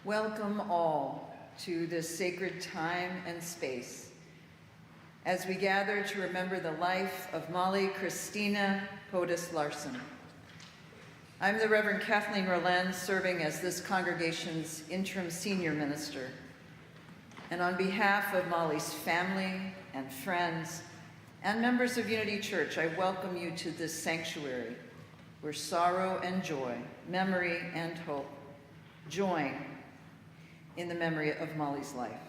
Welcome all to this sacred time and space as we gather to remember the life of Molly Christina Podis Larson. I'm the Reverend Kathleen Roland, serving as this congregation's interim senior minister. And on behalf of Molly's family and friends and members of Unity Church, I welcome you to this sanctuary where sorrow and joy, memory and hope join in the memory of Molly's life.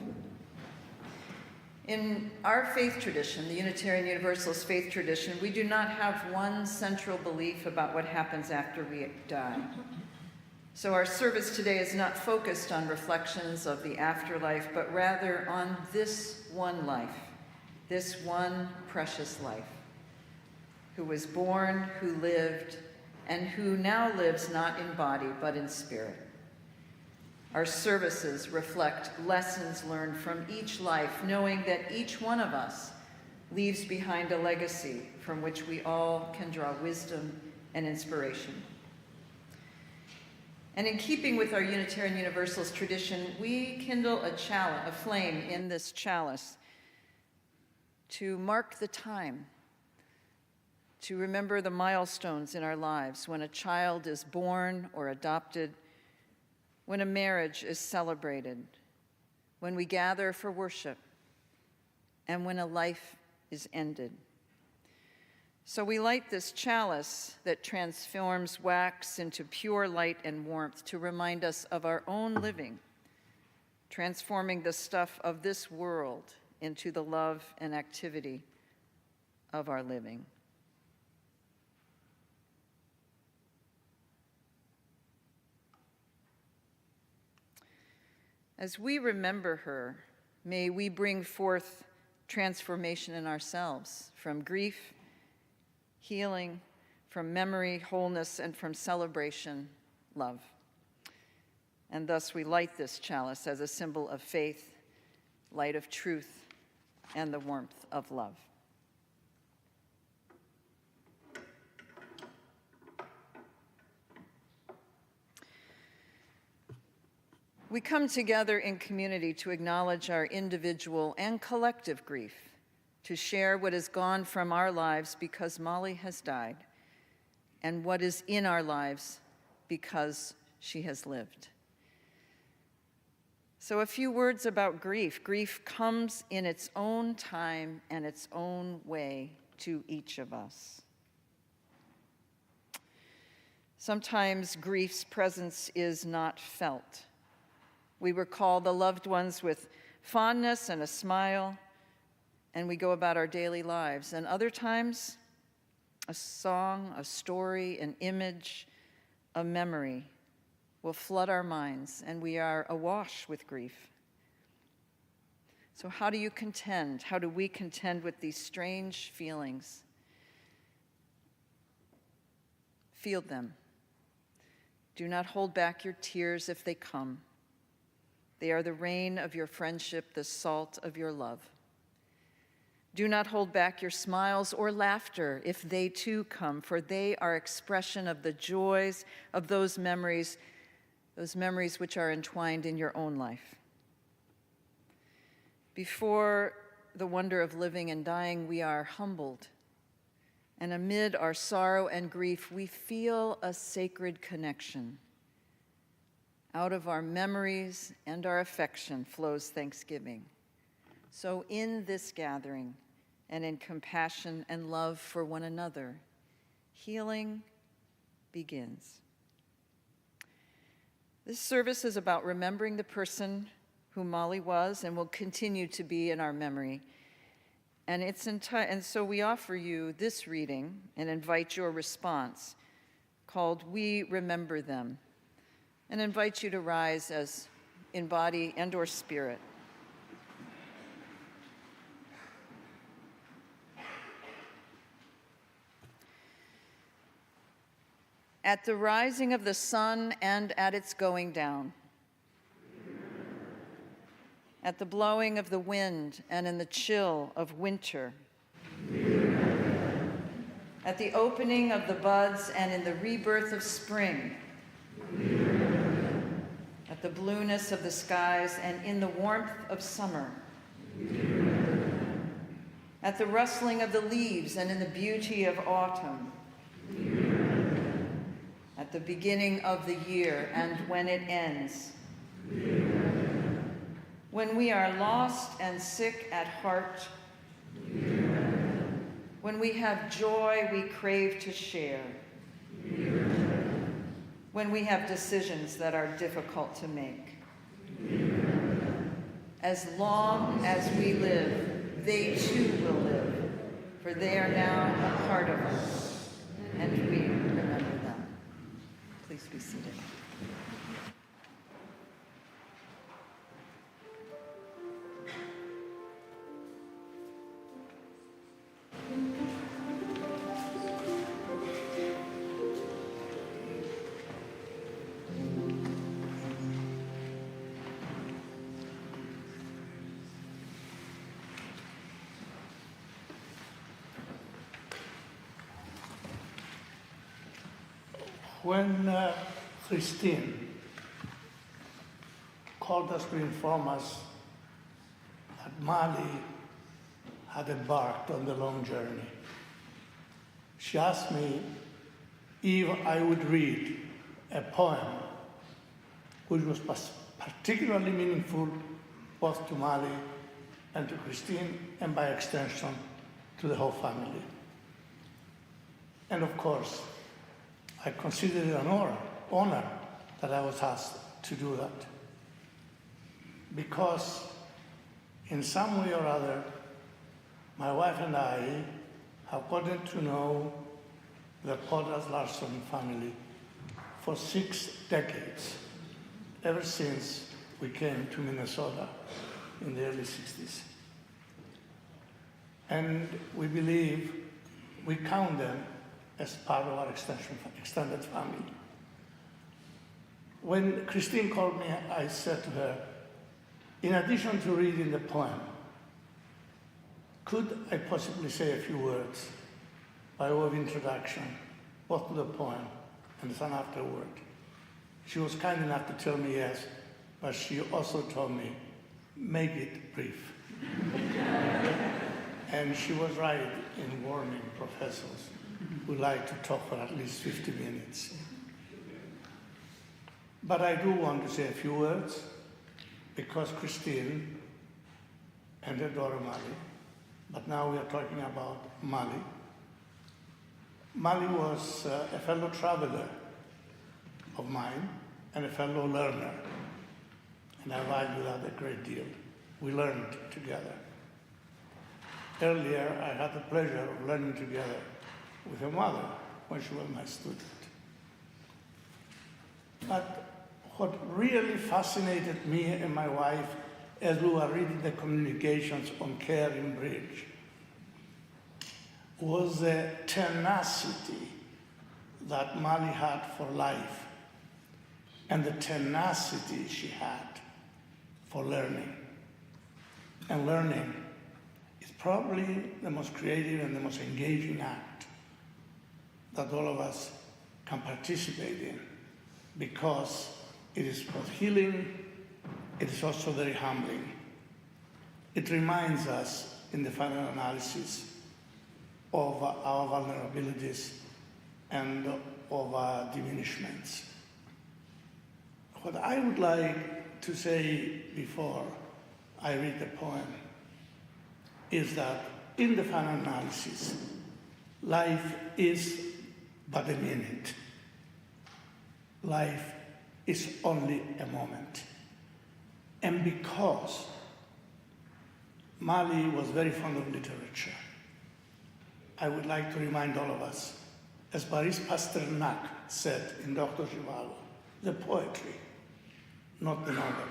In our faith tradition, the Unitarian Universalist faith tradition, we do not have one central belief about what happens after we die. So our service today is not focused on reflections of the afterlife, but rather on this one life, this one precious life, who was born, who lived, and who now lives not in body, but in spirit. Our services reflect lessons learned from each life, knowing that each one of us leaves behind a legacy from which we all can draw wisdom and inspiration. And in keeping with our Unitarian Universalist tradition, we kindle a flame in this chalice to mark the time, to remember the milestones in our lives when a child is born or adopted, when a marriage is celebrated, when we gather for worship, and when a life is ended. So we light this chalice that transforms wax into pure light and warmth to remind us of our own living, transforming the stuff of this world into the love and activity of our living. As we remember her, may we bring forth transformation in ourselves from grief, healing, from memory, wholeness, and from celebration, love. And thus we light this chalice as a symbol of faith, light of truth, and the warmth of love. We come together in community to acknowledge our individual and collective grief, to share what has gone from our lives because Molly has died, and what is in our lives because she has lived. So a few words about grief. Grief comes in its own time and its own way to each of us. Sometimes grief's presence is not felt. We recall the loved ones with fondness and a smile, and we go about our daily lives. And other times, a song, a story, an image, a memory will flood our minds, and we are awash with grief. So how do you contend? How do we contend with these strange feelings? Feel them. Do not hold back your tears if they come. They are the rain of your friendship, the salt of your love. Do not hold back your smiles or laughter if they too come, for they are expression of the joys of those memories which are entwined in your own life. Before the wonder of living and dying, we are humbled. And amid our sorrow and grief, we feel a sacred connection. Out of our memories and our affection flows thanksgiving. So in this gathering, and in compassion and love for one another, healing begins. This service is about remembering the person who Molly was and will continue to be in our memory. And so we offer you this reading and invite your response, called We Remember Them, and invite you to rise as in body and or spirit. At the rising of the sun and at its going down, at the blowing of the wind and in the chill of winter, at the opening of the buds and in the rebirth of spring, at at the blueness of the skies and in the warmth of summer, at the rustling of the leaves and in the beauty of autumn, at the beginning of the year and when it ends, when we are lost and sick at heart, when we have joy we crave to share, when we have decisions that are difficult to make. As long as we live, they too will live, for they are now a part of us, and we remember them. Please be seated. When Christine called us to inform us that Mali had embarked on the long journey, she asked me if I would read a poem which was particularly meaningful both to Mali and to Christine, and by extension to the whole family. And of course, I consider it an honor that I was asked to do that. Because in some way or other, my wife and I have gotten to know the Larson family for 6 decades, ever since we came to Minnesota in the early 60s. And we believe we count them as part of our extended family. When Christine called me, I said to her, in addition to reading the poem, could I possibly say a few words by way of introduction, both to the poem and an afterword? She was kind enough to tell me yes, but she also told me, make it brief. And she was right in warning professors who like to talk for at least 50 minutes. But I do want to say a few words, because Christine and her daughter Mali, but now we are talking about Mali. Mali was a fellow traveler of mine and a fellow learner, and I value that a great deal. We learned together. Earlier, I had the pleasure of learning together with her mother when she was my student. But what really fascinated me and my wife as we were reading the communications on Caring Bridge was the tenacity that Mali had for life and the tenacity she had for learning. And learning is probably the most creative and the most engaging act that all of us can participate in, because it is both healing, it is also very humbling. It reminds us, in the final analysis, of our vulnerabilities and of our diminishments. What I would like to say before I read the poem is that in the final analysis, life is but a minute. Life is only a moment. And because Mali was very fond of literature, I would like to remind all of us, as Boris Pasternak said in Dr. Zhivago, the poetry, not the novel.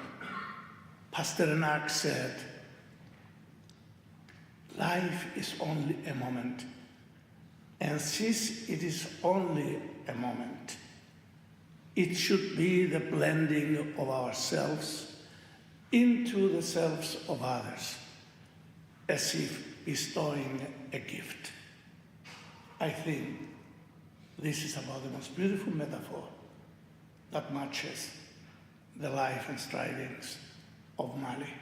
Pasternak said, life is only a moment. And since it is only a moment, it should be the blending of ourselves into the selves of others, as if bestowing a gift. I think this is about the most beautiful metaphor that matches the life and strivings of Mali.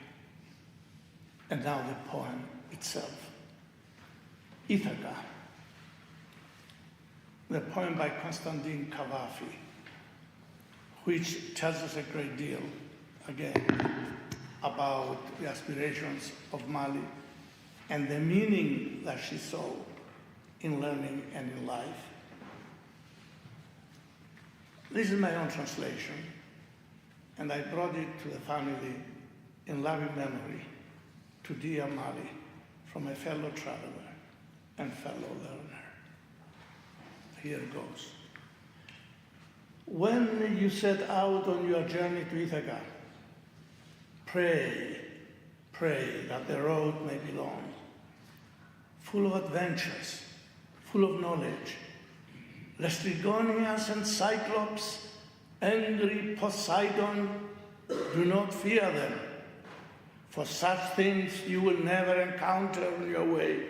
And now the poem itself. Ithaca, the poem by Constantin Cavafy, which tells us a great deal, again, about the aspirations of Mali and the meaning that she saw in learning and in life. This is my own translation, and I brought it to the family in loving memory, to dear Mali, from a fellow traveler and fellow learner. Here goes. When you set out on your journey to Ithaca, pray that the road may be long, full of adventures, full of knowledge. Lastrygonians and Cyclops, angry Poseidon, do not fear them, for such things you will never encounter on your way,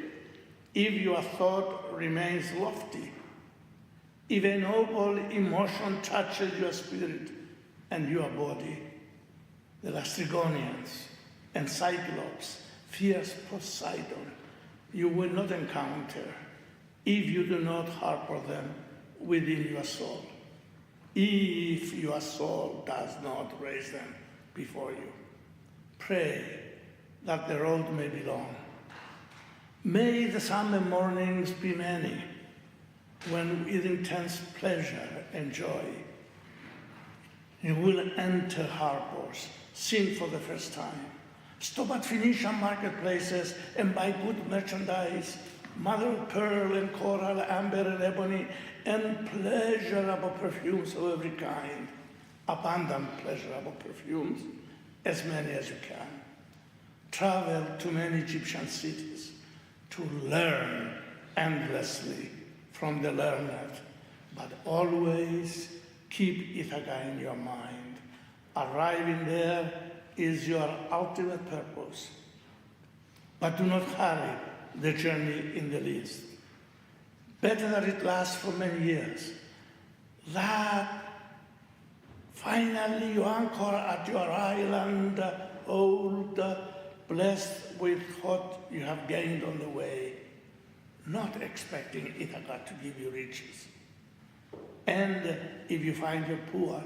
if your thought remains lofty, if a noble emotion touches your spirit and your body. The Lastrygonians and Cyclops, fierce Poseidon, you will not encounter if you do not harbor them within your soul, if your soul does not raise them before you. Pray that the road may be long. May the summer mornings be many, when with intense pleasure and joy you will enter harbors, seen for the first time, stop at Phoenician marketplaces and buy good merchandise, mother of pearl and coral, amber and ebony, and pleasurable perfumes of every kind, abundant pleasurable perfumes, as many as you can. Travel to many Egyptian cities to learn endlessly from the learned, but always keep Ithaca in your mind. Arriving there is your ultimate purpose, but do not hurry the journey in the least. Better that it lasts for many years, that finally you anchor at your island, old, blessed with what you have gained on the way, not expecting Ithaca to give you riches. And if you find you're poor,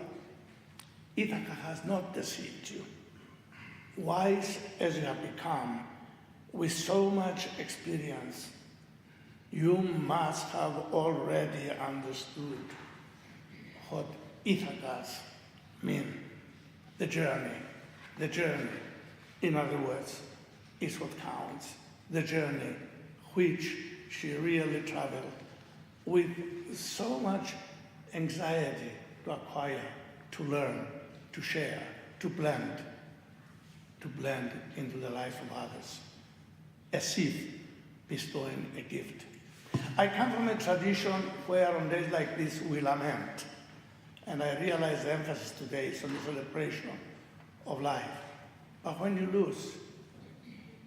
Ithaca has not deceived you. Wise as you have become, with so much experience, you must have already understood what Ithacas mean. The journey, in other words, is what counts. The journey which she really traveled with so much anxiety to acquire, to learn, to share, to blend into the life of others, as if bestowing a gift. I come from a tradition where on days like this we lament, and I realize the emphasis today is on the celebration of life. But when you lose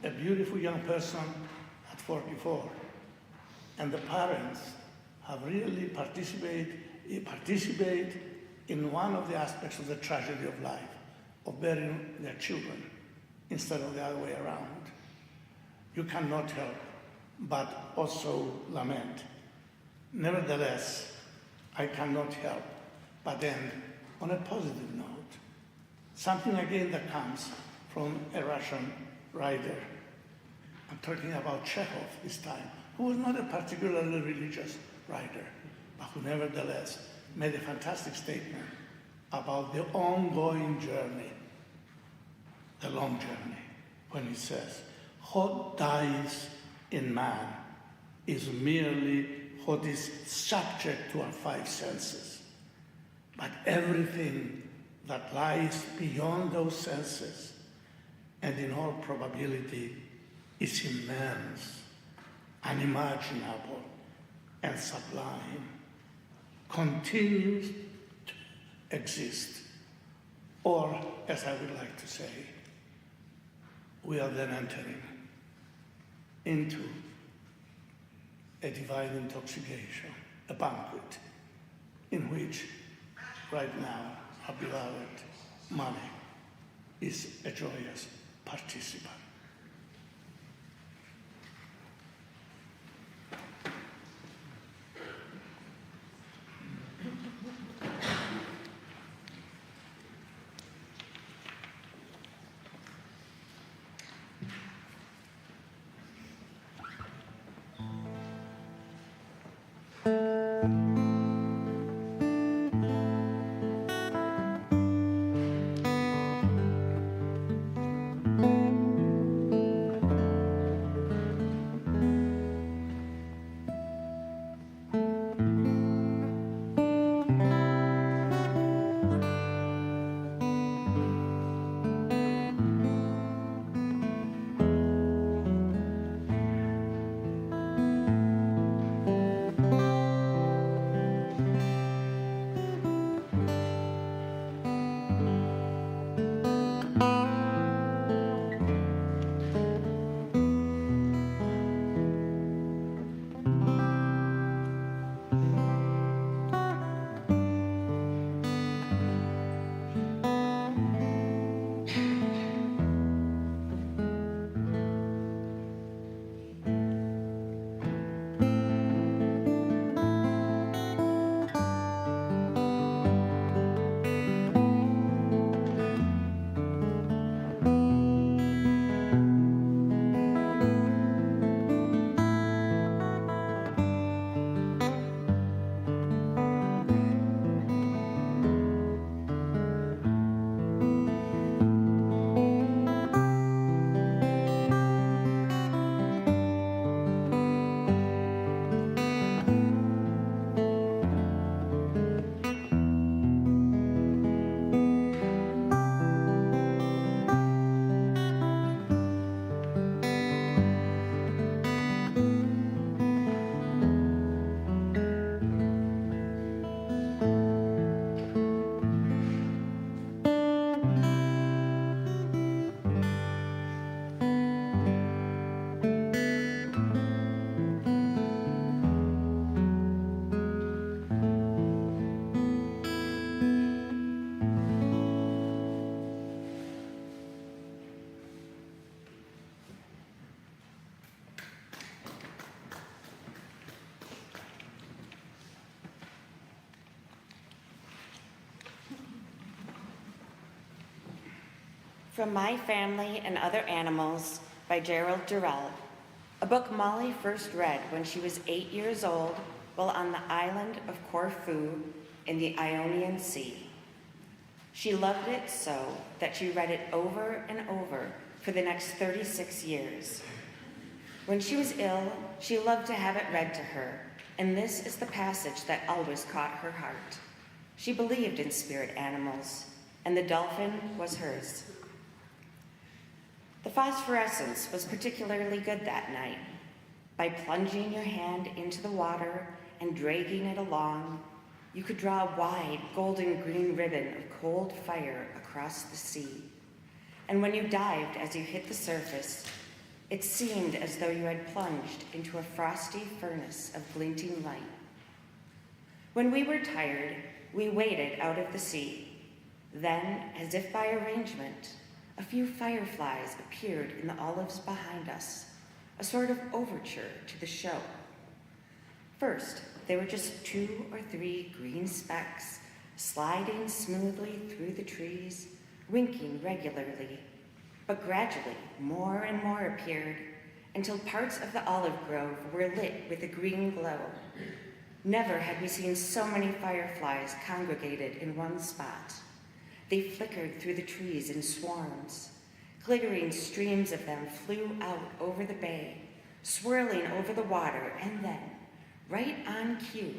a beautiful young person at 44, and the parents have really participate in one of the aspects of the tragedy of life, of burying their children instead of the other way around, you cannot help but also lament. Nevertheless, I cannot help but end on a positive note. Something again that comes from a Russian writer. I'm talking about Chekhov this time, who was not a particularly religious writer, but who nevertheless made a fantastic statement about the ongoing journey, the long journey, when he says, what dies in man is merely what is subject to our five senses. But everything that lies beyond those senses, and in all probability, is immense, unimaginable, and sublime, continues to exist. Or, as I would like to say, we are then entering into a divine intoxication, a banquet, in which right now our beloved Molly is a joyous participant. From My Family and Other Animals by Gerald Durrell, a book Molly first read when she was 8 years old while on the island of Corfu in the Ionian Sea. She loved it so that she read it over and over for the next 36 years. When she was ill, she loved to have it read to her, and this is the passage that always caught her heart. She believed in spirit animals, and the dolphin was hers. The phosphorescence was particularly good that night. By plunging your hand into the water and dragging it along, you could draw a wide golden green ribbon of cold fire across the sea. And when you dived as you hit the surface, it seemed as though you had plunged into a frosty furnace of glinting light. When we were tired, we waded out of the sea. Then, as if by arrangement, a few fireflies appeared in the olives behind us, a sort of overture to the show. First, they were just 2 or 3 green specks, sliding smoothly through the trees, winking regularly. But gradually, more and more appeared, until parts of the olive grove were lit with a green glow. Never had we seen so many fireflies congregated in one spot. They flickered through the trees in swarms. Glittering streams of them flew out over the bay, swirling over the water, and then, right on cue,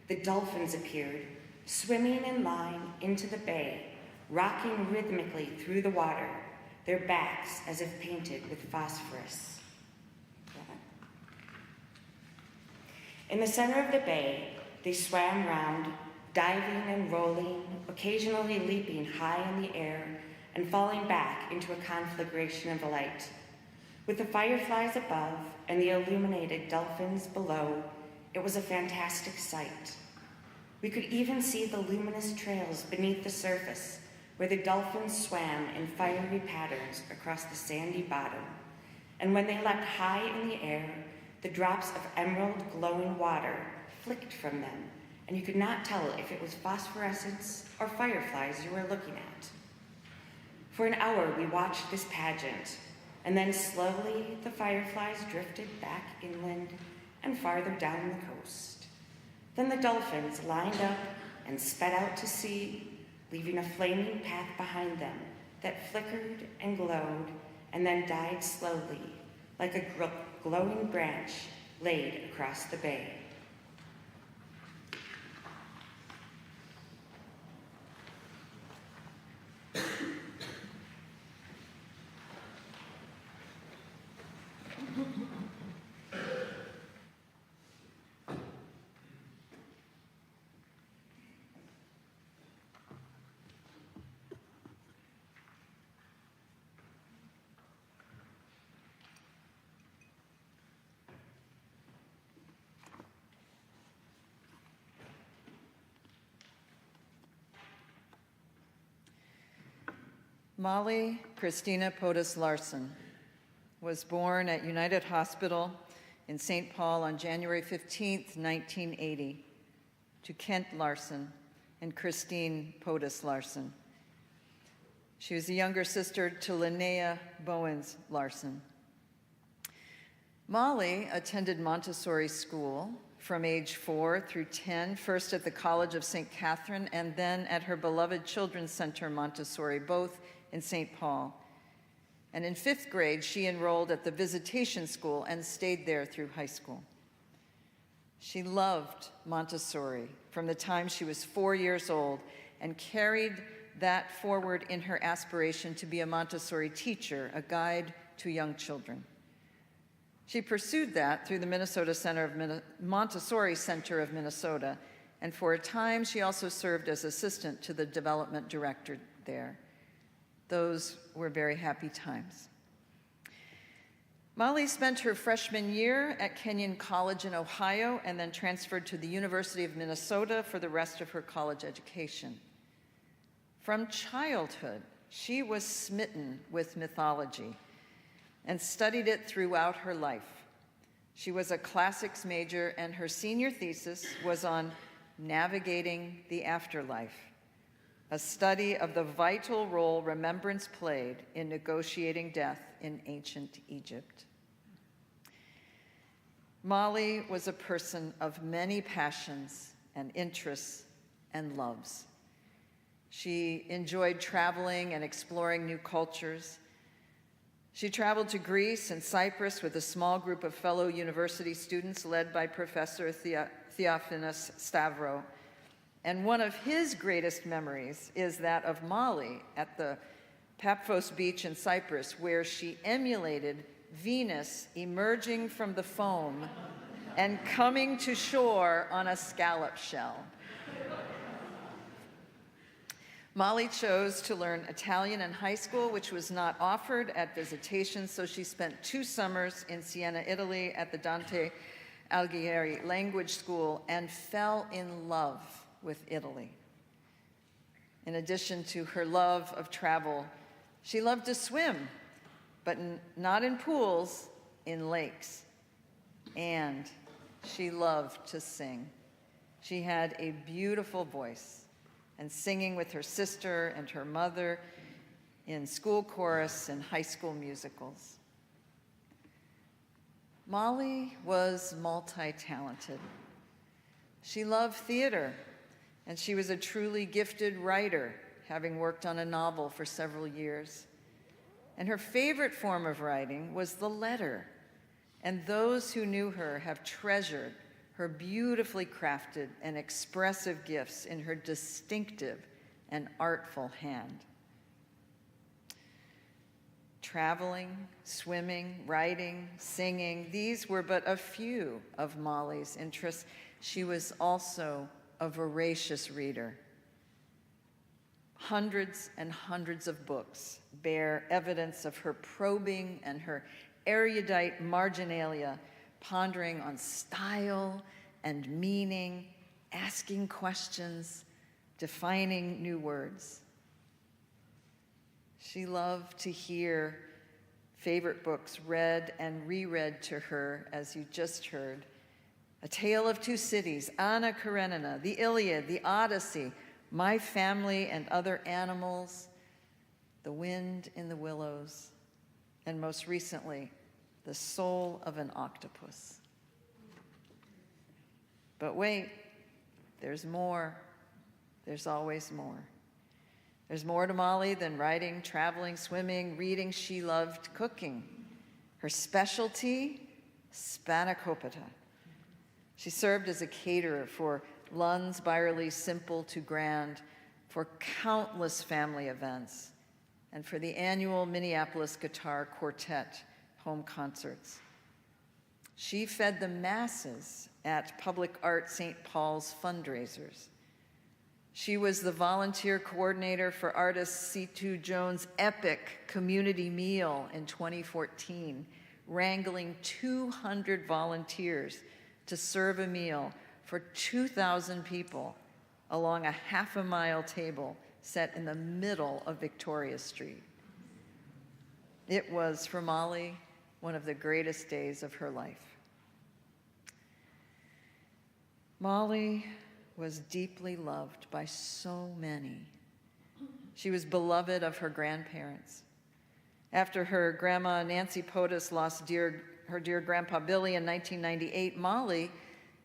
the dolphins appeared, swimming in line into the bay, rocking rhythmically through the water, their backs as if painted with phosphorus. In the center of the bay, they swam round, diving and rolling, occasionally leaping high in the air and falling back into a conflagration of light. With the fireflies above and the illuminated dolphins below, it was a fantastic sight. We could even see the luminous trails beneath the surface, where the dolphins swam in fiery patterns across the sandy bottom, and when they leapt high in the air, the drops of emerald glowing water flicked from them, and you could not tell if it was phosphorescence or fireflies you were looking at. For an hour we watched this pageant, and then slowly the fireflies drifted back inland and farther down the coast. Then the dolphins lined up and sped out to sea, leaving a flaming path behind them that flickered and glowed and then died slowly, like a glowing branch laid across the bay. Molly Christina Podus Larson was born at United Hospital in St. Paul on January 15, 1980, to Kent Larson and Christine Podus Larson. She was the younger sister to Linnea Bowens Larson. Molly attended Montessori school from age 4 through 10, first at the College of St. Catherine and then at her beloved Children's Center Montessori, both in St. Paul. And in 5th grade, she enrolled at the Visitation School and stayed there through high school. She loved Montessori from the time she was 4 years old and carried that forward in her aspiration to be a Montessori teacher, a guide to young children. She pursued that through the Montessori Center of Minnesota, and for a time she also served as assistant to the development director there. Those were very happy times. Molly spent her freshman year at Kenyon College in Ohio and then transferred to the University of Minnesota for the rest of her college education. From childhood, she was smitten with mythology and studied it throughout her life. She was a classics major, and her senior thesis was on navigating the afterlife, a study of the vital role remembrance played in negotiating death in ancient Egypt. Molly was a person of many passions and interests and loves. She enjoyed traveling and exploring new cultures. She traveled to Greece and Cyprus with a small group of fellow university students led by Professor Theophanos Stavro. And one of his greatest memories is that of Molly at the Paphos beach in Cyprus, where she emulated Venus emerging from the foam and coming to shore on a scallop shell. Molly chose to learn Italian in high school, which was not offered at Visitation, so she spent 2 summers in Siena, Italy at the Dante Alighieri Language School and fell in love with Italy. In addition to her love of travel, she loved to swim, but not in pools, in lakes. And she loved to sing. She had a beautiful voice, and singing with her sister and her mother in school chorus and high school musicals. Molly was multi-talented. She loved theater, and she was a truly gifted writer, having worked on a novel for several years. And her favorite form of writing was the letter, and those who knew her have treasured her beautifully crafted and expressive gifts in her distinctive and artful hand. Traveling, swimming, writing, singing, these were but a few of Molly's interests. She was also a voracious reader. Hundreds and hundreds of books bear evidence of her probing and her erudite marginalia, pondering on style and meaning, asking questions, defining new words. She loved to hear favorite books read and reread to her, as you just heard. A Tale of Two Cities, Anna Karenina, the Iliad, the Odyssey, My Family and Other Animals, The Wind in the Willows, and most recently, The Soul of an Octopus. But wait, there's more. There's always more. There's more to Molly than writing, traveling, swimming, reading. She loved cooking. Her specialty, spanakopita. She served as a caterer for Lund's Byerly's Simple to Grand, for countless family events, and for the annual Minneapolis Guitar Quartet home concerts. She fed the masses at Public Art St. Paul's fundraisers. She was the volunteer coordinator for artist C2 Jones' epic community meal in 2014, wrangling 200 volunteers to serve a meal for 2,000 people along a half-a-mile table set in the middle of Victoria Street. It was, for Molly, one of the greatest days of her life. Molly was deeply loved by so many. She was beloved of her grandparents. After her grandma Nancy Potus lost her dear grandpa Billy in 1998, Molly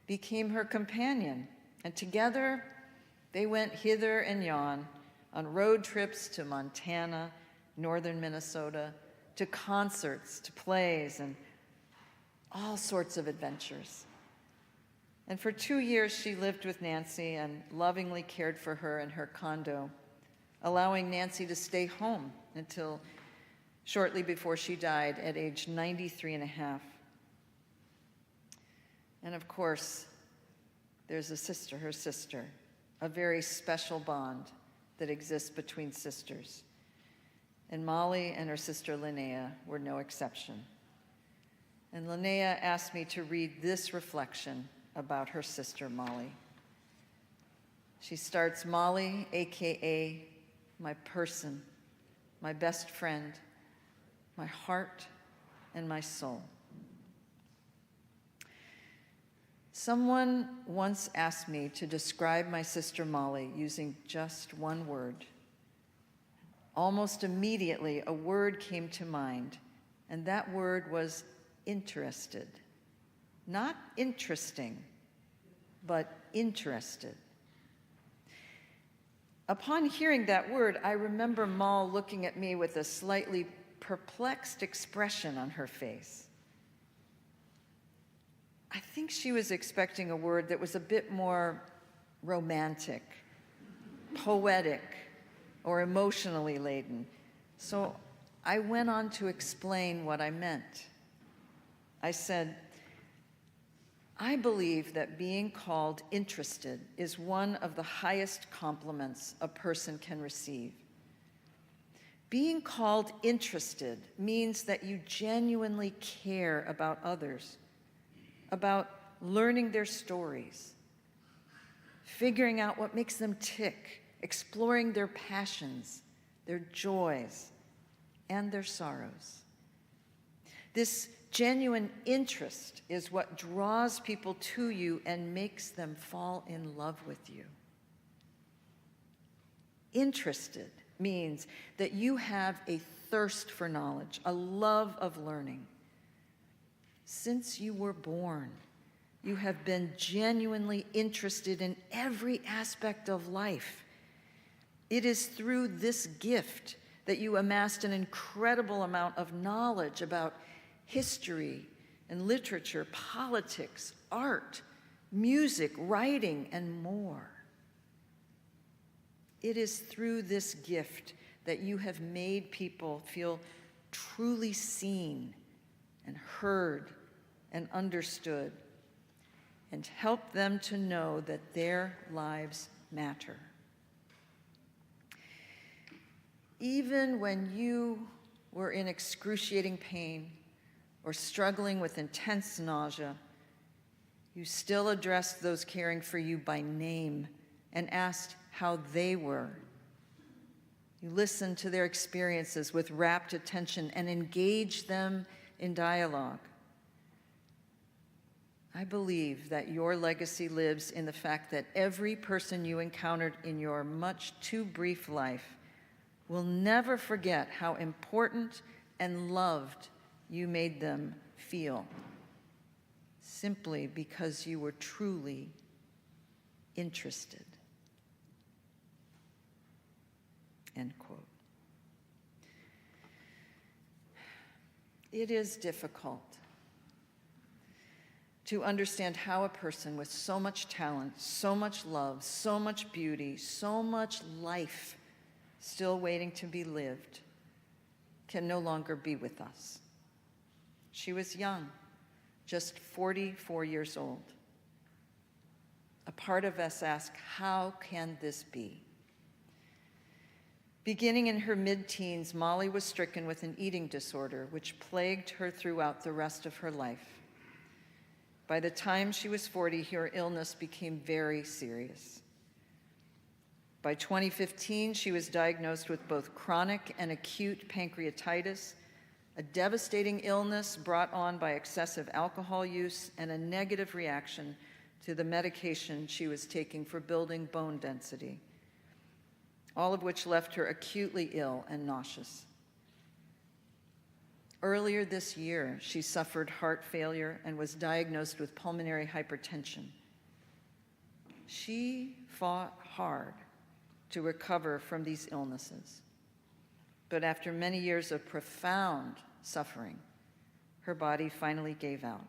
became her companion, and together they went hither and yon on road trips to Montana, northern Minnesota, to concerts, to plays, and all sorts of adventures. And for 2 years, she lived with Nancy and lovingly cared for her in her condo, allowing Nancy to stay home until shortly before she died at age 93 and a half. And of course, there's a sister, her sister, a very special bond that exists between sisters. And Molly and her sister Linnea were no exception. And Linnea asked me to read this reflection about her sister Molly. She starts, Molly, AKA my person, my best friend, my heart, and my soul. Someone once asked me to describe my sister Molly using just one word. Almost immediately, a word came to mind, and that word was interested. Not interesting, but interested. Upon hearing that word, I remember Moll looking at me with a slightly perplexed expression on her face. I think she was expecting a word that was a bit more romantic, poetic, or emotionally laden. So I went on to explain what I meant. I said, I believe that being called interested is one of the highest compliments a person can receive. Being called interested means that you genuinely care about others, about learning their stories, figuring out what makes them tick, exploring their passions, their joys, and their sorrows. This genuine interest is what draws people to you and makes them fall in love with you. Interested means that you have a thirst for knowledge, a love of learning. Since you were born, you have been genuinely interested in every aspect of life. It is through this gift that you amassed an incredible amount of knowledge about history and literature, politics, art, music, writing, and more. It is through this gift that you have made people feel truly seen and heard and understood, and help them to know that their lives matter. Even when you were in excruciating pain or struggling with intense nausea, you still addressed those caring for you by name and asked how they were. You listen to their experiences with rapt attention and engage them in dialogue. I believe that your legacy lives in the fact that every person you encountered in your much too brief life will never forget how important and loved you made them feel, simply because you were truly interested. End quote. It is difficult to understand how a person with so much talent, so much love, so much beauty, so much life still waiting to be lived can no longer be with us. She was young, just 44 years old. A part of us asks, how can this be? Beginning in her mid-teens, Molly was stricken with an eating disorder which plagued her throughout the rest of her life. By the time she was 40, her illness became very serious. By 2015, she was diagnosed with both chronic and acute pancreatitis, a devastating illness brought on by excessive alcohol use and a negative reaction to the medication she was taking for building bone density, all of which left her acutely ill and nauseous. Earlier this year, she suffered heart failure and was diagnosed with pulmonary hypertension. She fought hard to recover from these illnesses, but after many years of profound suffering, her body finally gave out.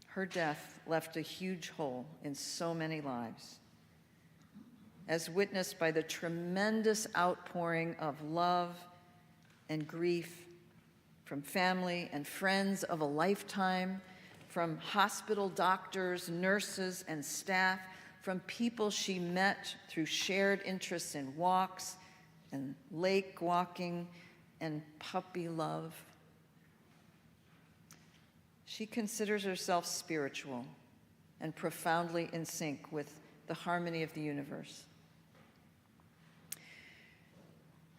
Her death left a huge hole in so many lives, as witnessed by the tremendous outpouring of love and grief from family and friends of a lifetime, from hospital doctors, nurses, and staff, from people she met through shared interests in walks and lake walking and puppy love. She considers herself spiritual and profoundly in sync with the harmony of the universe.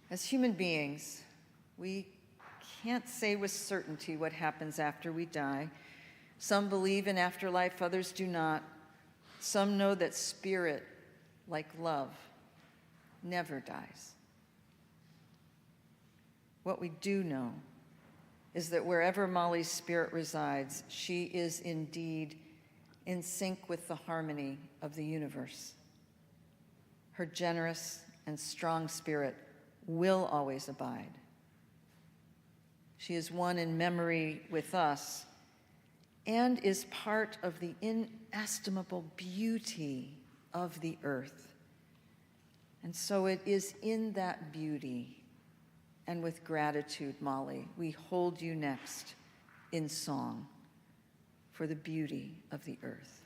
As human beings, we can't say with certainty what happens after we die. Some believe in afterlife, others do not. Some know that spirit, like love, never dies. What we do know is that wherever Molly's spirit resides, she is indeed in sync with the harmony of the universe. Her generous and strong spirit will always abide. She is one in memory with us and is part of the inestimable beauty of the earth. And so it is in that beauty and with gratitude, Molly, we hold you next in song for the beauty of the earth.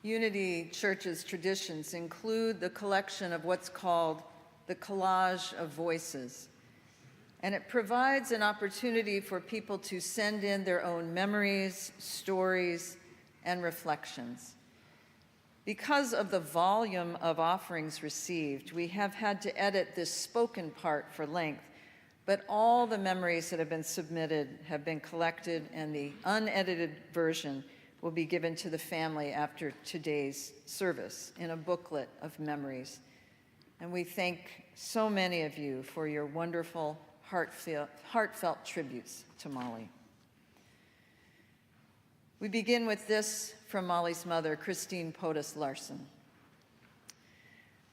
Unity Church's traditions include the collection of what's called the collage of voices. And it provides an opportunity for people to send in their own memories, stories, and reflections. Because of the volume of offerings received, we have had to edit this spoken part for length, but all the memories that have been submitted have been collected, and the unedited version will be given to the family after today's service in a booklet of memories. And we thank so many of you for your wonderful, heartfelt tributes to Molly. We begin with this from Molly's mother, Christine Potus Larson.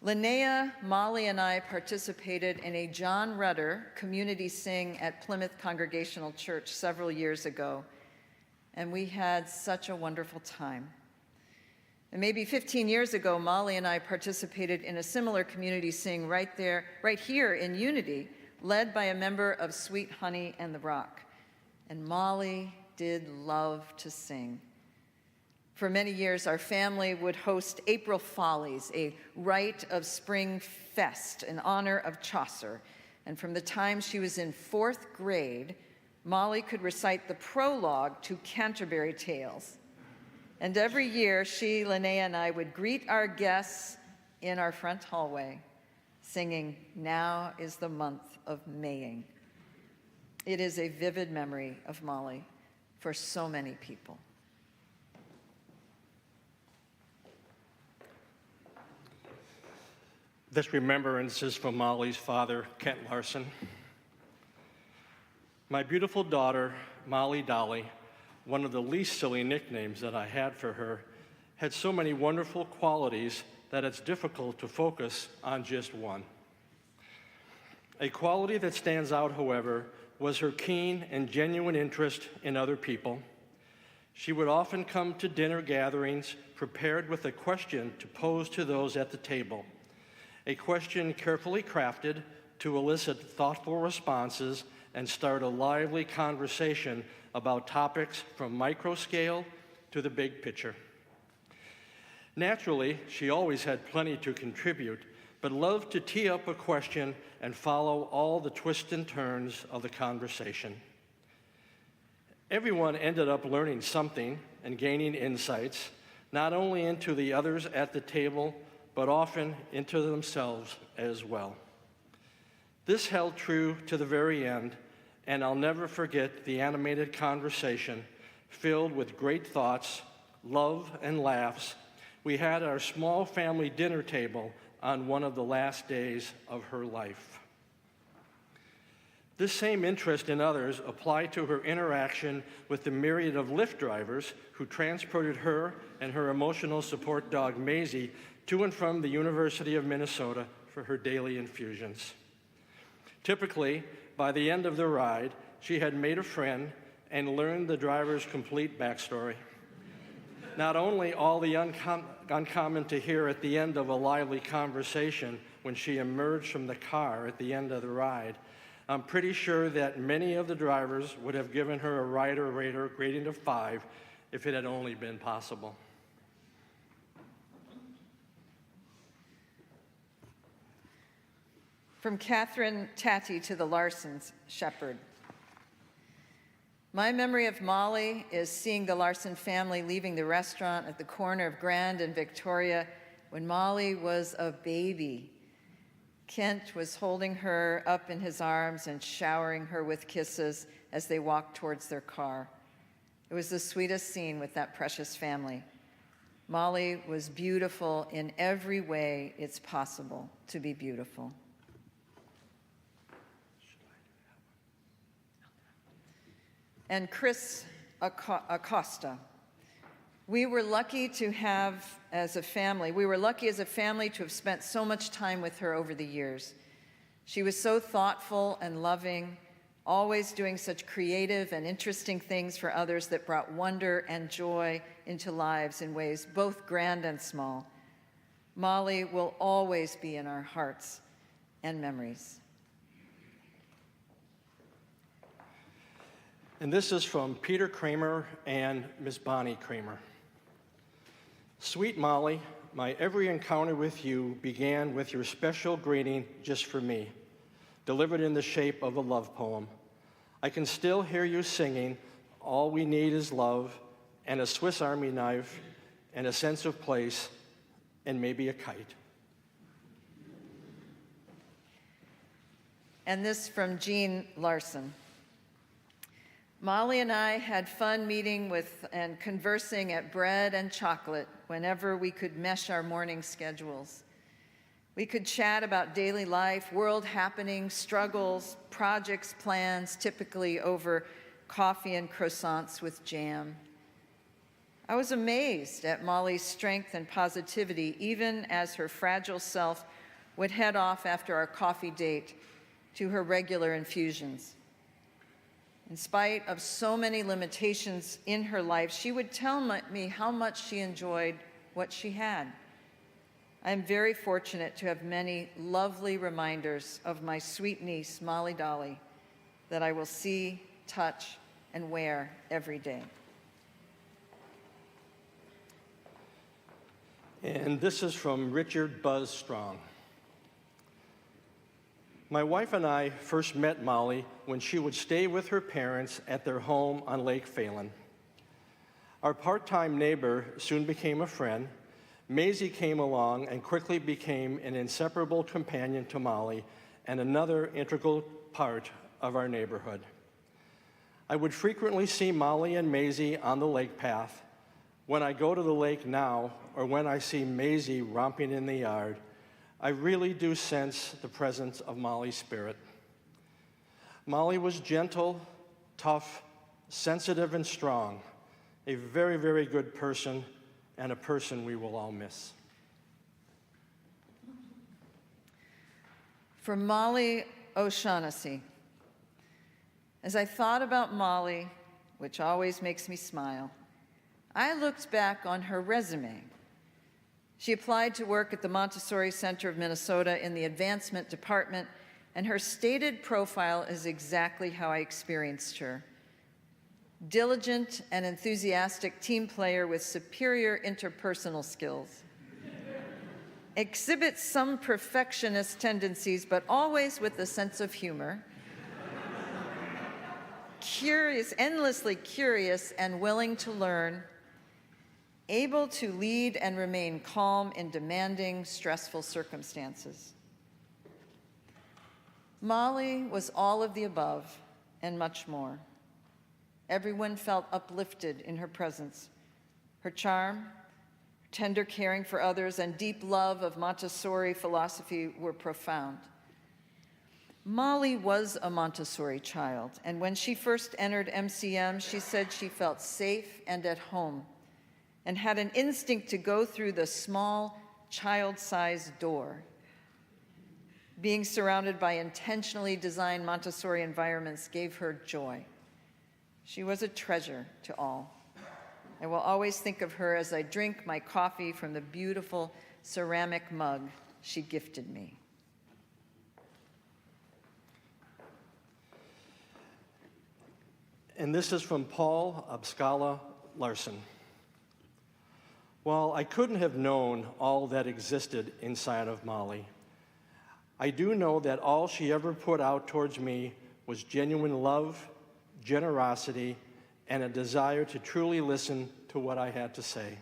Linnea, Molly, and I participated in a John Rudder community sing at Plymouth Congregational Church several years ago, and we had such a wonderful time. And maybe 15 years ago, Molly and I participated in a similar community sing right here in Unity, led by a member of Sweet Honey and the Rock. And Molly did love to sing. For many years, our family would host April Follies, a rite of spring fest in honor of Chaucer. And from the time she was in 4th grade, Molly could recite the prologue to Canterbury Tales. And every year, she, Linnea, and I would greet our guests in our front hallway, singing, "Now is the month of Maying." It is a vivid memory of Molly for so many people. This remembrance is from Molly's father, Kent Larson. My beautiful daughter, Molly Dolly, one of the least silly nicknames that I had for her, had so many wonderful qualities that it's difficult to focus on just one. A quality that stands out, however, was her keen and genuine interest in other people. She would often come to dinner gatherings prepared with a question to pose to those at the table, a question carefully crafted to elicit thoughtful responses and start a lively conversation about topics from micro scale to the big picture. Naturally, she always had plenty to contribute, but loved to tee up a question and follow all the twists and turns of the conversation. Everyone ended up learning something and gaining insights, not only into the others at the table, but often into themselves as well. This held true to the very end, and I'll never forget the animated conversation filled with great thoughts, love, and laughs we had at our small family dinner table on one of the last days of her life. This same interest in others applied to her interaction with the myriad of Lyft drivers who transported her and her emotional support dog Maisie to and from the University of Minnesota for her daily infusions. Typically, by the end of the ride, she had made a friend and learned the driver's complete backstory. Not only all the uncommon to hear at the end of a lively conversation when she emerged from the car at the end of the ride, I'm pretty sure that many of the drivers would have given her a rider rating of 5 if it had only been possible. From Catherine Tatty to the Larsons, Shepherd. My memory of Molly is seeing the Larson family leaving the restaurant at the corner of Grand and Victoria when Molly was a baby. Kent was holding her up in his arms and showering her with kisses as they walked towards their car. It was the sweetest scene with that precious family. Molly was beautiful in every way it's possible to be beautiful. And Chris Acosta. We were lucky as a family to have spent so much time with her over the years. She was so thoughtful and loving, always doing such creative and interesting things for others that brought wonder and joy into lives in ways both grand and small. Molly will always be in our hearts and memories. And this is from Peter Kramer and Ms. Bonnie Kramer. Sweet Molly, my every encounter with you began with your special greeting just for me, delivered in the shape of a love poem. I can still hear you singing, all we need is love, and a Swiss Army knife, and a sense of place, and maybe a kite. And this from Jean Larson. Molly and I had fun meeting with and conversing at Bread and Chocolate whenever we could mesh our morning schedules. We could chat about daily life, world happenings, struggles, projects, plans, typically over coffee and croissants with jam. I was amazed at Molly's strength and positivity, even as her fragile self would head off after our coffee date to her regular infusions. In spite of so many limitations in her life, she would tell me how much she enjoyed what she had. I am very fortunate to have many lovely reminders of my sweet niece, Molly Dolly, that I will see, touch, and wear every day. And this is from Richard Buzz Strong. My wife and I first met Molly when she would stay with her parents at their home on Lake Phelan. Our part-time neighbor soon became a friend. Maisie came along and quickly became an inseparable companion to Molly and another integral part of our neighborhood. I would frequently see Molly and Maisie on the lake path. When I go to the lake now, or when I see Maisie romping in the yard, I really do sense the presence of Molly's spirit. Molly was gentle, tough, sensitive, and strong, a very, very good person, and a person we will all miss. For Molly O'Shaughnessy. As I thought about Molly, which always makes me smile, I looked back on her resume. She applied to work at the Montessori Center of Minnesota in the advancement department, and her stated profile is exactly how I experienced her. Diligent and enthusiastic team player with superior interpersonal skills. Exhibits some perfectionist tendencies, but always with a sense of humor. Curious, endlessly curious and willing to learn. Able to lead and remain calm in demanding, stressful circumstances. Molly was all of the above and much more. Everyone felt uplifted in her presence. Her charm, tender caring for others, and deep love of Montessori philosophy were profound. Molly was a Montessori child, and when she first entered MCM, she said she felt safe and at home, and had an instinct to go through the small, child-sized door. Being surrounded by intentionally designed Montessori environments gave her joy. She was a treasure to all. I will always think of her as I drink my coffee from the beautiful ceramic mug she gifted me. And this is from Paul Abscala Larson. While I couldn't have known all that existed inside of Molly, I do know that all she ever put out towards me was genuine love, generosity, and a desire to truly listen to what I had to say.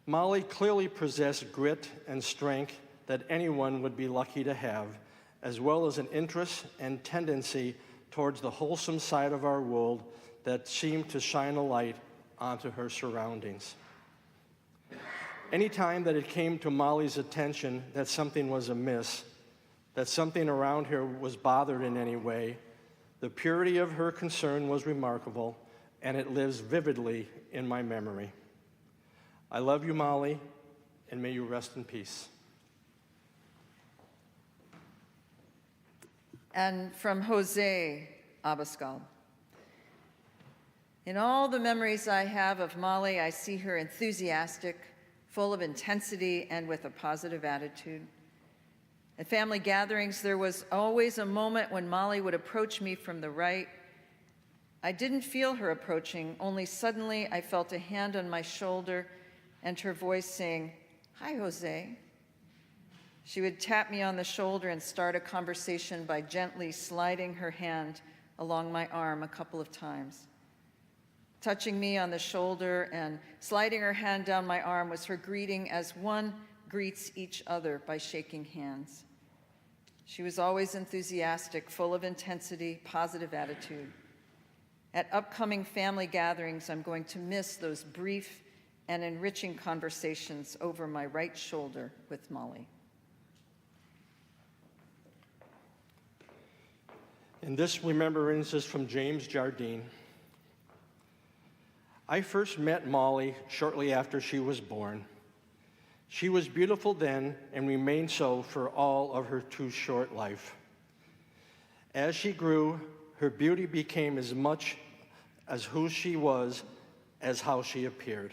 Molly clearly possessed grit and strength that anyone would be lucky to have, as well as an interest and tendency towards the wholesome side of our world that seemed to shine a light onto her surroundings. Anytime that it came to Molly's attention that something was amiss, that something around her was bothered in any way, the purity of her concern was remarkable, and it lives vividly in my memory. I love you, Molly, and may you rest in peace. And from Jose Abascal. In all the memories I have of Molly, I see her enthusiastic, full of intensity, and with a positive attitude. At family gatherings, there was always a moment when Molly would approach me from the right. I didn't feel her approaching, only suddenly I felt a hand on my shoulder and her voice saying, "Hi, Jose." She would tap me on the shoulder and start a conversation by gently sliding her hand along my arm a couple of times. Touching me on the shoulder and sliding her hand down my arm was her greeting as one greets each other by shaking hands. She was always enthusiastic, full of intensity, positive attitude. At upcoming family gatherings, I'm going to miss those brief and enriching conversations over my right shoulder with Molly. And this remembrance is from James Jardine. I first met Molly shortly after she was born. She was beautiful then and remained so for all of her too short life. As she grew, her beauty became as much as who she was as how she appeared.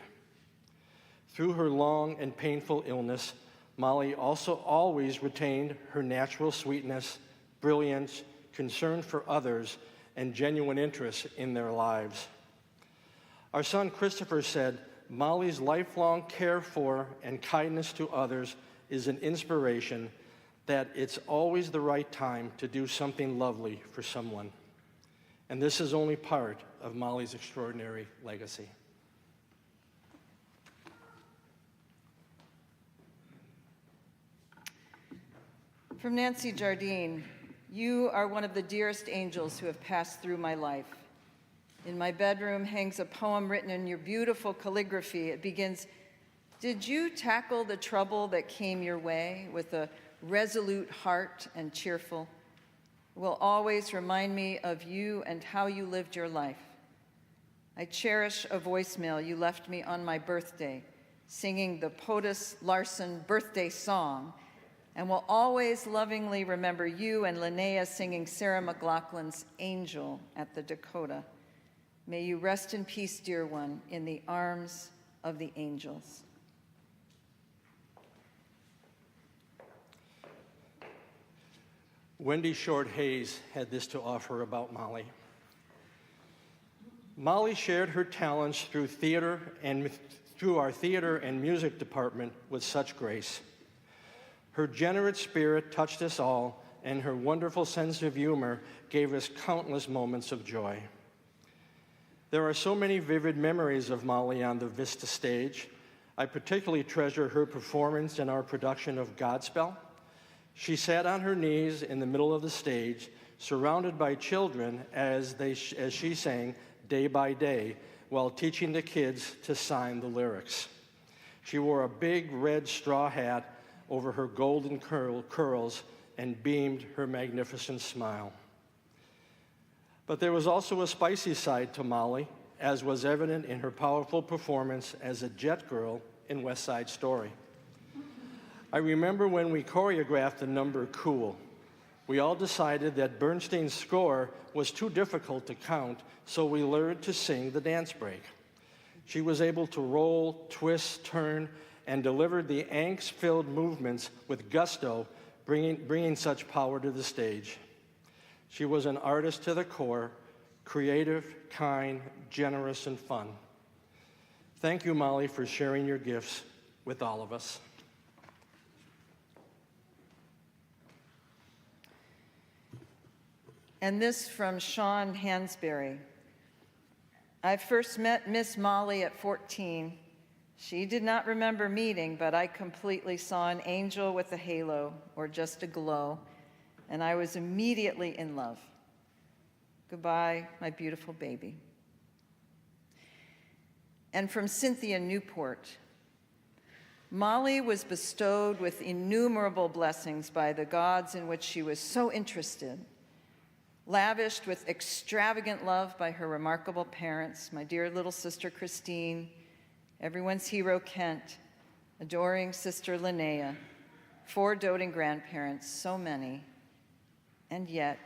Through her long and painful illness, Molly also always retained her natural sweetness, brilliance, concern for others, and genuine interest in their lives. Our son Christopher said, Molly's lifelong care for and kindness to others is an inspiration that it's always the right time to do something lovely for someone. And this is only part of Molly's extraordinary legacy. From Nancy Jardine, you are one of the dearest angels who have passed through my life. In my bedroom hangs a poem written in your beautiful calligraphy. It begins, "Did you tackle the trouble that came your way with a resolute heart and cheerful? It will always remind me of you and how you lived your life. I cherish a voicemail you left me on my birthday, singing the POTUS Larson birthday song, and will always lovingly remember you and Linnea singing Sarah McLachlan's Angel at the Dakota. May you rest in peace, dear one, in the arms of the angels." Wendy Short Hayes had this to offer about Molly. Molly shared her talents through our theater and music department with such grace. Her generous spirit touched us all, and her wonderful sense of humor gave us countless moments of joy. There are so many vivid memories of Molly on the Vista stage. I particularly treasure her performance in our production of Godspell. She sat on her knees in the middle of the stage, surrounded by children as she sang Day by Day, while teaching the kids to sign the lyrics. She wore a big red straw hat over her golden curls and beamed her magnificent smile. But there was also a spicy side to Molly, as was evident in her powerful performance as a jet girl in West Side Story. I remember when we choreographed the number Cool. We all decided that Bernstein's score was too difficult to count, so we learned to sing the dance break. She was able to roll, twist, turn, and delivered the angst-filled movements with gusto, bringing such power to the stage. She was an artist to the core, creative, kind, generous, and fun. Thank you, Molly, for sharing your gifts with all of us. And this from Sean Hansberry. I first met Miss Molly at 14. She did not remember meeting, but I completely saw an angel with a halo or just a glow, and I was immediately in love. Goodbye, my beautiful baby. And from Cynthia Newport. Molly was bestowed with innumerable blessings by the gods in which she was so interested. Lavished with extravagant love by her remarkable parents, my dear little sister Christine, everyone's hero Kent, adoring sister Linnea, 4 doting grandparents, so many. And yet,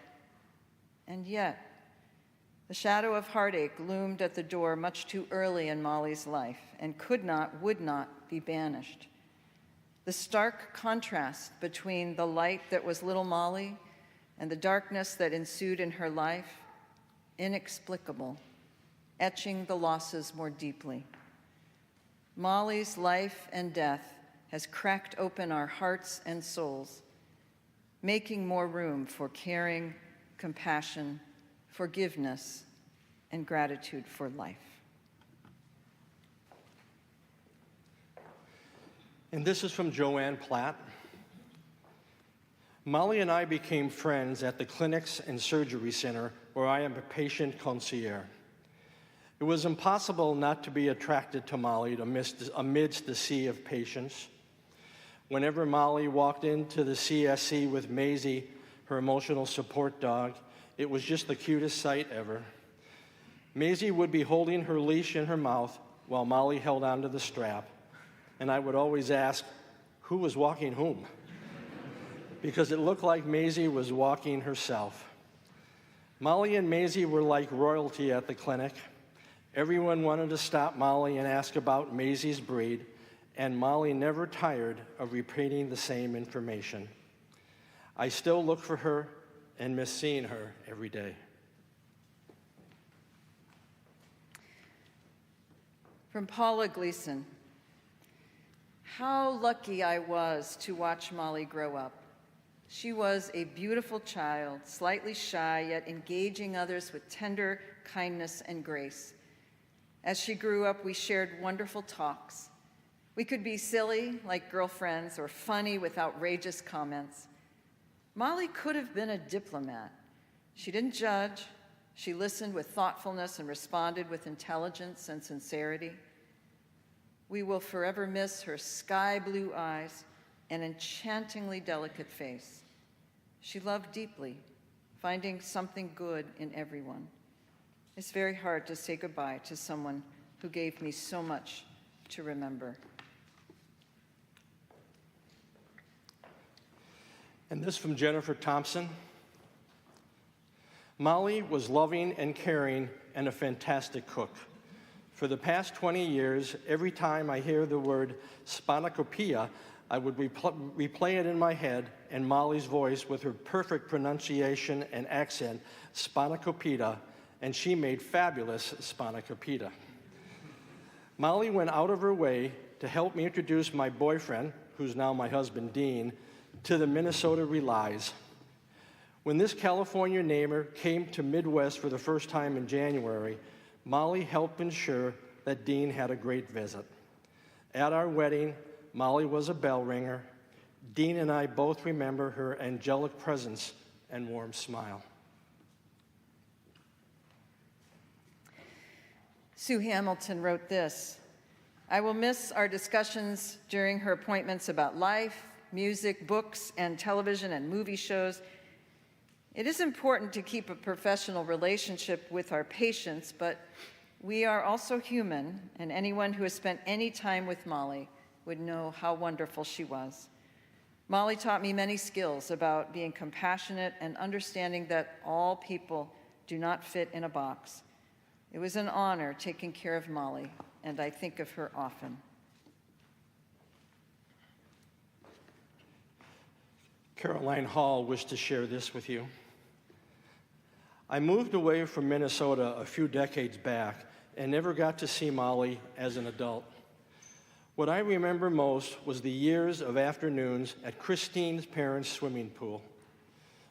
the shadow of heartache loomed at the door much too early in Molly's life and would not be banished. The stark contrast between the light that was little Molly and the darkness that ensued in her life, inexplicable, etching the losses more deeply. Molly's life and death has cracked open our hearts and souls, making more room for caring, compassion, forgiveness, and gratitude for life. And this is from Joanne Platt. Molly and I became friends at the clinics and surgery center where I am a patient concierge. It was impossible not to be attracted to Molly amidst the sea of patients. Whenever Molly walked into the CSC with Maisie, her emotional support dog, it was just the cutest sight ever. Maisie would be holding her leash in her mouth while Molly held onto the strap, and I would always ask, who was walking whom? Because it looked like Maisie was walking herself. Molly and Maisie were like royalty at the clinic. Everyone wanted to stop Molly and ask about Maisie's breed, and Molly never tired of repeating the same information. I still look for her and miss seeing her every day. From Paula Gleason. How lucky I was to watch Molly grow up. She was a beautiful child, slightly shy, yet engaging others with tender kindness and grace. As she grew up, we shared wonderful talks. We could be silly, like girlfriends, or funny with outrageous comments. Molly could have been a diplomat. She didn't judge. She listened with thoughtfulness and responded with intelligence and sincerity. We will forever miss her sky blue eyes and enchantingly delicate face. She loved deeply, finding something good in everyone. It's very hard to say goodbye to someone who gave me so much to remember. And this from Jennifer Thompson. Molly was loving and caring and a fantastic cook. For the past 20 years, every time I hear the word spanakopia, I would replay it in my head, and Molly's voice with her perfect pronunciation and accent, spanakopita, and she made fabulous spanakopita. Molly went out of her way to help me introduce my boyfriend, who's now my husband, Dean, to the Minnesota Relies. When this California neighbor came to Midwest for the first time in January, Molly helped ensure that Dean had a great visit. At our wedding, Molly was a bell ringer. Dean and I both remember her angelic presence and warm smile. Sue Hamilton wrote this: "I will miss our discussions during her appointments about life, music, books, and television and movie shows. It is important to keep a professional relationship with our patients, but we are also human, and anyone who has spent any time with Molly would know how wonderful she was. Molly taught me many skills about being compassionate and understanding that all people do not fit in a box. It was an honor taking care of Molly, and I think of her often." Caroline Hall wished to share this with you. I moved away from Minnesota a few decades back and never got to see Molly as an adult. What I remember most was the years of afternoons at Christine's parents' swimming pool.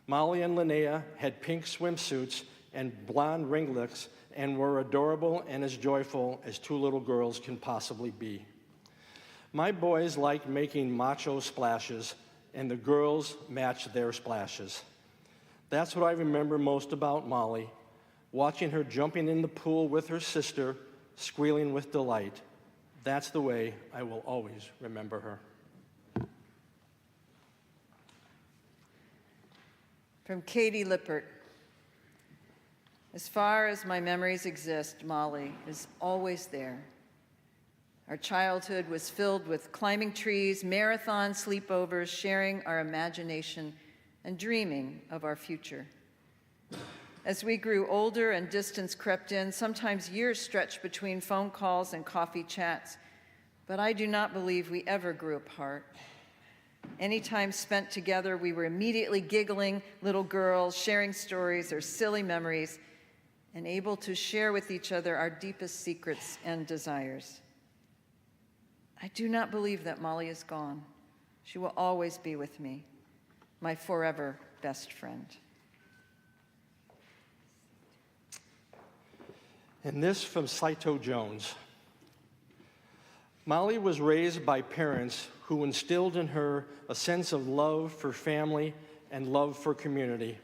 Molly and Linnea had pink swimsuits and blonde ringlets and were adorable and as joyful as two little girls can possibly be. My boys liked making macho splashes, and the girls matched their splashes. That's what I remember most about Molly, watching her jumping in the pool with her sister, squealing with delight. That's the way I will always remember her. From Katie Lippert: "As far as my memories exist, Molly is always there. Our childhood was filled with climbing trees, marathon sleepovers, sharing our imagination, and dreaming of our future. As we grew older and distance crept in, sometimes years stretched between phone calls and coffee chats, but I do not believe we ever grew apart. Any time spent together, we were immediately giggling little girls, sharing stories or silly memories, and able to share with each other our deepest secrets and desires. I do not believe that Molly is gone. She will always be with me, my forever best friend." And this from Saito Jones. Molly was raised by parents who instilled in her a sense of love for family and love for community.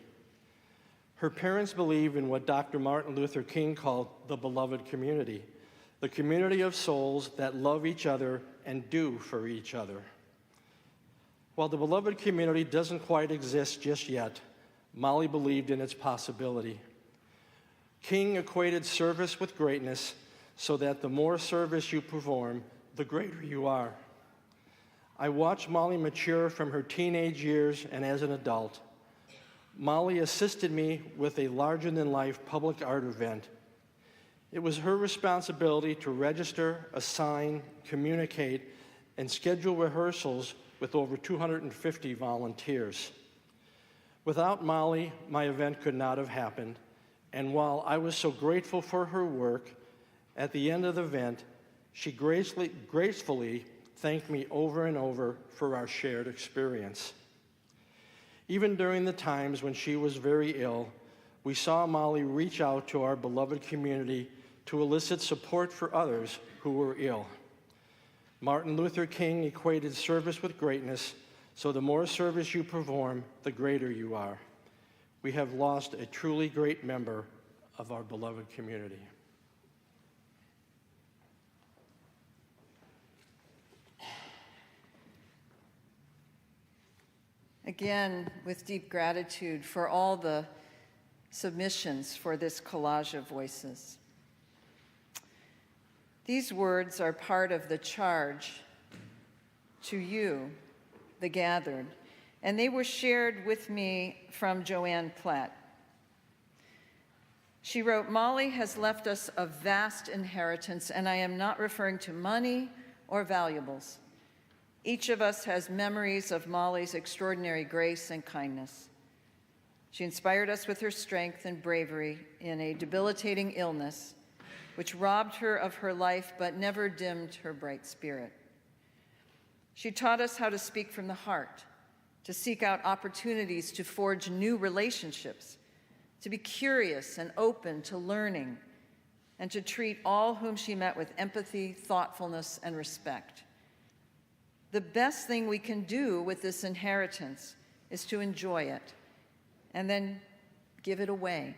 Her parents believed in what Dr. Martin Luther King called the beloved community, the community of souls that love each other and do for each other. While the beloved community doesn't quite exist just yet, Molly believed in its possibility. King equated service with greatness so that the more service you perform, the greater you are. I watched Molly mature from her teenage years and as an adult. Molly assisted me with a larger-than-life public art event. It was her responsibility to register, assign, communicate, and schedule rehearsals with over 250 volunteers. Without Molly, my event could not have happened, and while I was so grateful for her work, at the end of the event, she gracefully thanked me over and over for our shared experience. Even during the times when she was very ill, we saw Molly reach out to our beloved community to elicit support for others who were ill. Martin Luther King equated service with greatness, so the more service you perform, the greater you are. We have lost a truly great member of our beloved community. Again, with deep gratitude for all the submissions for this collage of voices. These words are part of the charge to you, the gathered, and they were shared with me from Joanne Platt. She wrote, "Molly has left us a vast inheritance, and I am not referring to money or valuables. Each of us has memories of Molly's extraordinary grace and kindness. She inspired us with her strength and bravery in a debilitating illness, which robbed her of her life but never dimmed her bright spirit. She taught us how to speak from the heart, to seek out opportunities to forge new relationships, to be curious and open to learning, and to treat all whom she met with empathy, thoughtfulness, and respect. The best thing we can do with this inheritance is to enjoy it and then give it away,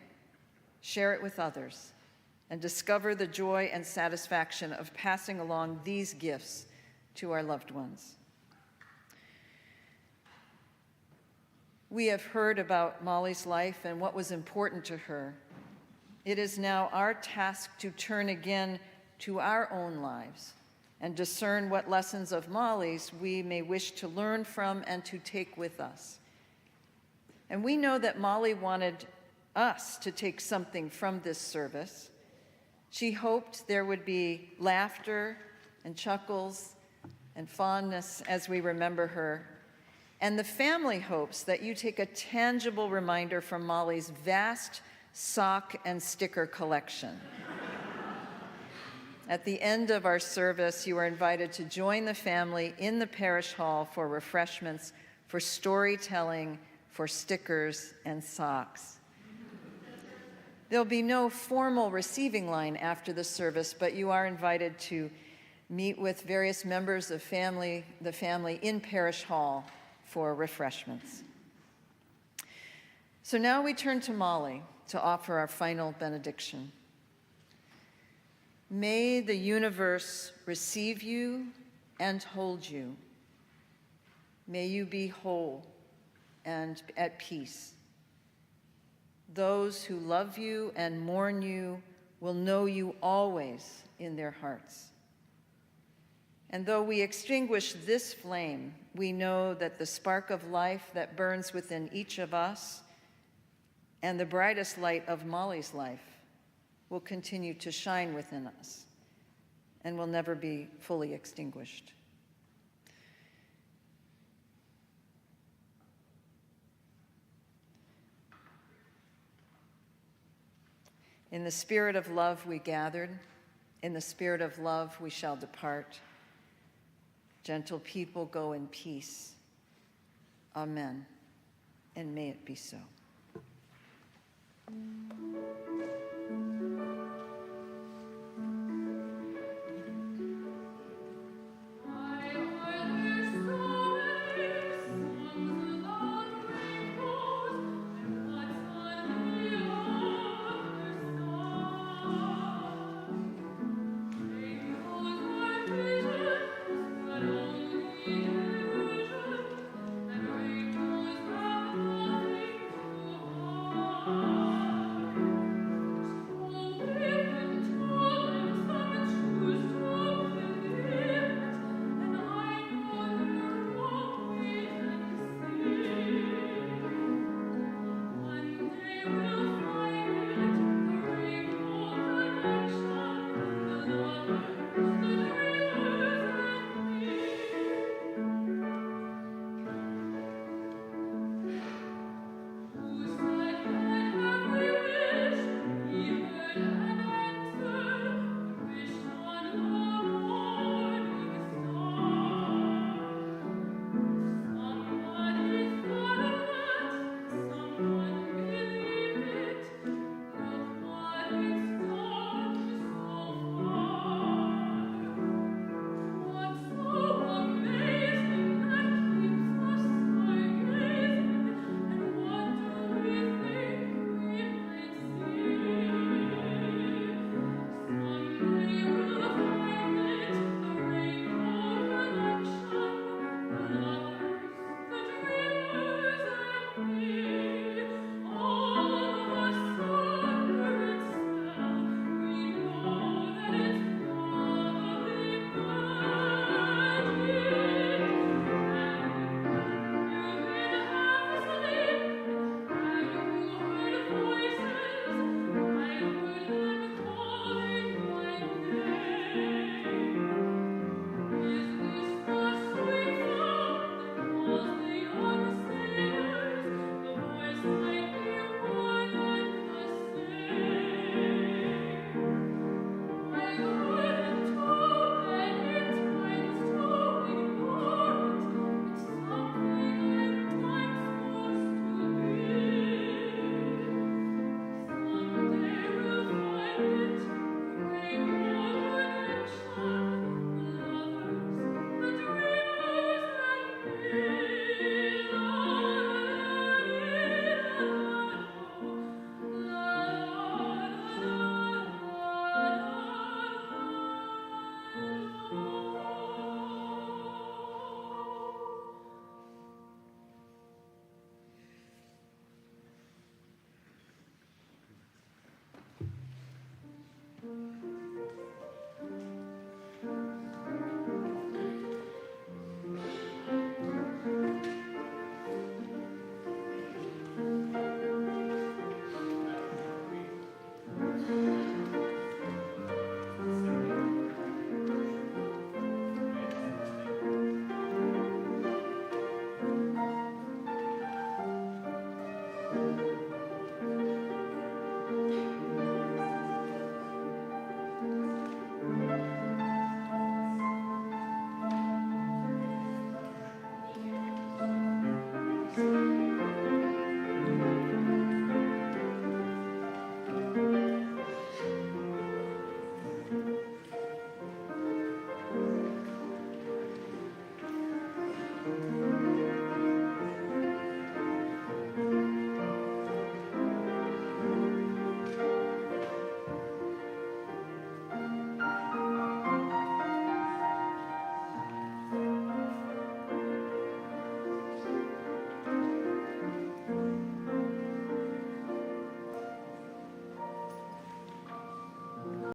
share it with others, and discover the joy and satisfaction of passing along these gifts to our loved ones. We have heard about Molly's life and what was important to her. It is now our task to turn again to our own lives and discern what lessons of Molly's we may wish to learn from and to take with us. And we know that Molly wanted us to take something from this service. She hoped there would be laughter and chuckles and fondness as we remember her. And the family hopes that you take a tangible reminder from Molly's vast sock and sticker collection. At the end of our service, you are invited to join the family in the parish hall for refreshments, for storytelling, for stickers and socks. There'll be no formal receiving line after the service, but you are invited to meet with various members of the family in parish hall for refreshments. So now we turn to Molly to offer our final benediction. May the universe receive you and hold you. May you be whole and at peace. Those who love you and mourn you will know you always in their hearts. And though we extinguish this flame, we know that the spark of life that burns within each of us and the brightest light of Molly's life will continue to shine within us and will never be fully extinguished. In the spirit of love we gathered, in the spirit of love we shall depart. Gentle people, go in peace. Amen. And may it be so.